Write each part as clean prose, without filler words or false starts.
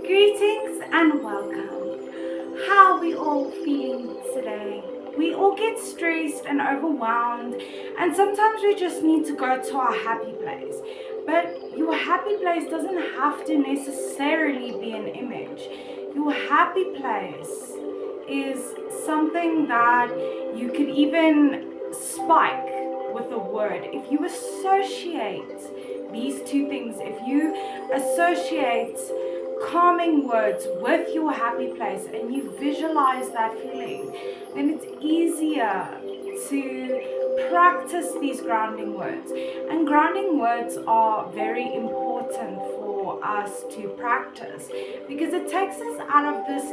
Greetings and welcome. How are we all feeling today? We all get stressed and overwhelmed, and sometimes we just need to go to our happy place. But your happy place doesn't have to necessarily be an image. Your happy place is something that you could even spike with a word. If you associate these two things, if you associate calming words with your happy place and you visualize that feeling, then it's easier to practice these grounding words. And grounding words are very important for us to practice because it takes us out of this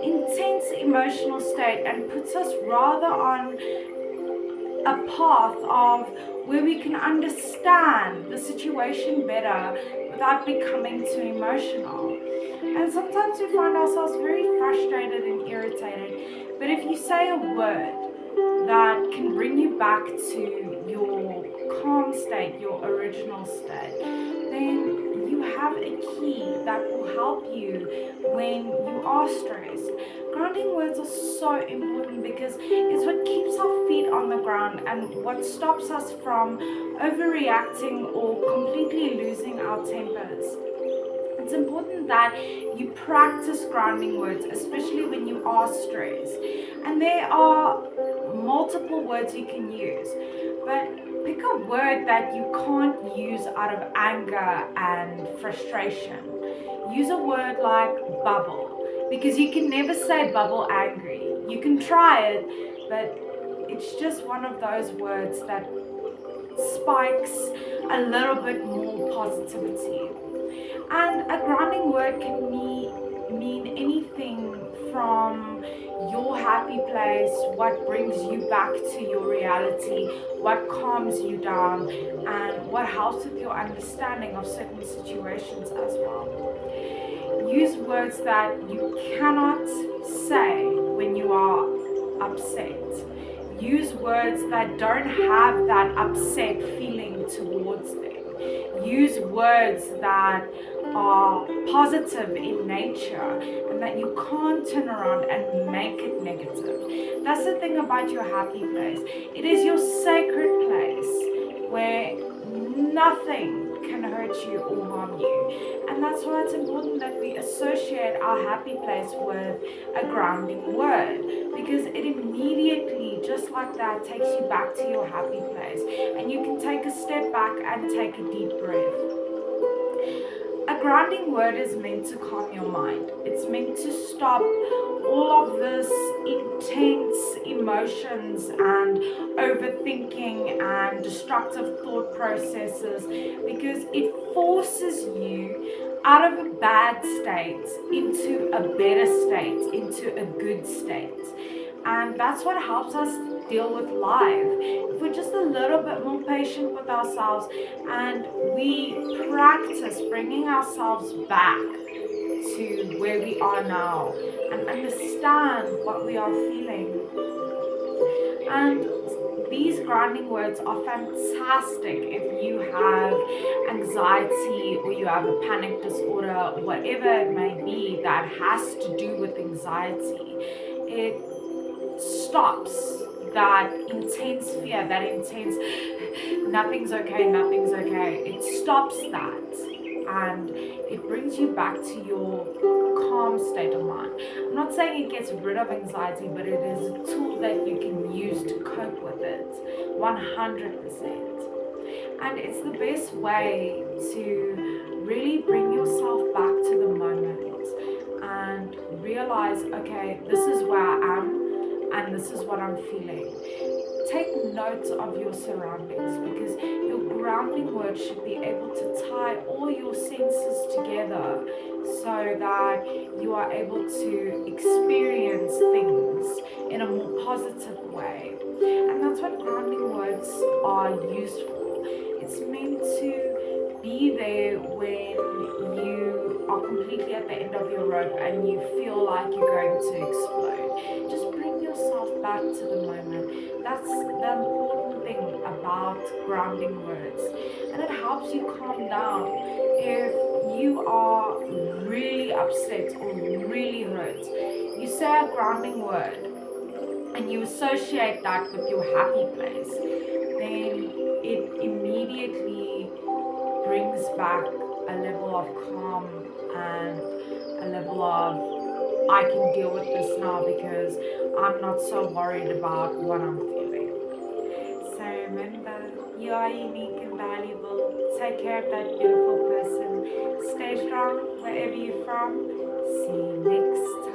intense emotional state and puts us rather on a path of where we can understand the situation better without becoming too emotional. And sometimes we find ourselves very frustrated and irritated, but if you say a word that can bring you back to your calm state, your original state, then you have a key that will help you when you are stressed. Grounding words are so important because it's what keeps our feet on the ground and what stops us from overreacting or completely losing our tempers. It's important that you practice grounding words, especially when you are stressed. And there are multiple words you can use, but pick a word that you can't use out of anger and frustration. Use a word like bubble, because you can never say bubble angry. You can try it, but it's just one of those words that spikes a little bit more positivity. And a grounding word can mean anything from your happy place, what brings you back to your reality, what calms you down, and what helps with your understanding of certain situations as well. Use words that you cannot say when you are upset. Use words that don't have that upset feeling towards them. Use words that are positive in nature and that you can't turn around and make it negative. That's the thing about your happy place. It is your sacred place where nothing can hurt you or harm you. And that's why it's important that we associate our happy place with a grounding word, because it immediately, just like that, takes you back to your happy place. And you can take a step back and take a deep breath. A grounding word is meant to calm your mind. It's meant to stop all of this intense emotions and overthinking and destructive thought processes, because it forces you out of a bad state into a better state, into a good state. And that's what helps us deal with life. If we're just a little bit more patient with ourselves and we practice bringing ourselves back to where we are now and understand what we are feeling. And these grounding words are fantastic if you have anxiety or you have a panic disorder, whatever it may be that has to do with anxiety. It stops that intense fear, that intense nothing's okay. It stops that and it brings you back to your calm state of mind. I'm not saying it gets rid of anxiety, but it is a tool that you can use to cope with it 100%. And it's the best way to really bring yourself back to the moment and realize, okay, this is where I am and this is what I'm feeling. Take note of your surroundings, because your grounding word should be able to tie all your senses together so that you are able to experience things in a more positive way. And that's what grounding words are used for. It's meant to be there when you are completely at the end of your rope and you feel like you're going to explode. Just bring yourself back to the moment. That's the important thing about grounding words. And it helps you calm down. If you are really upset or really hurt, you say a grounding word and you associate that with your happy place, then it immediately brings back a level of calm and a level of I can deal with this now because I'm not so worried about what I'm feeling. So remember, you are unique and valuable. Take care of that beautiful person. Stay strong wherever you're from. See you next time.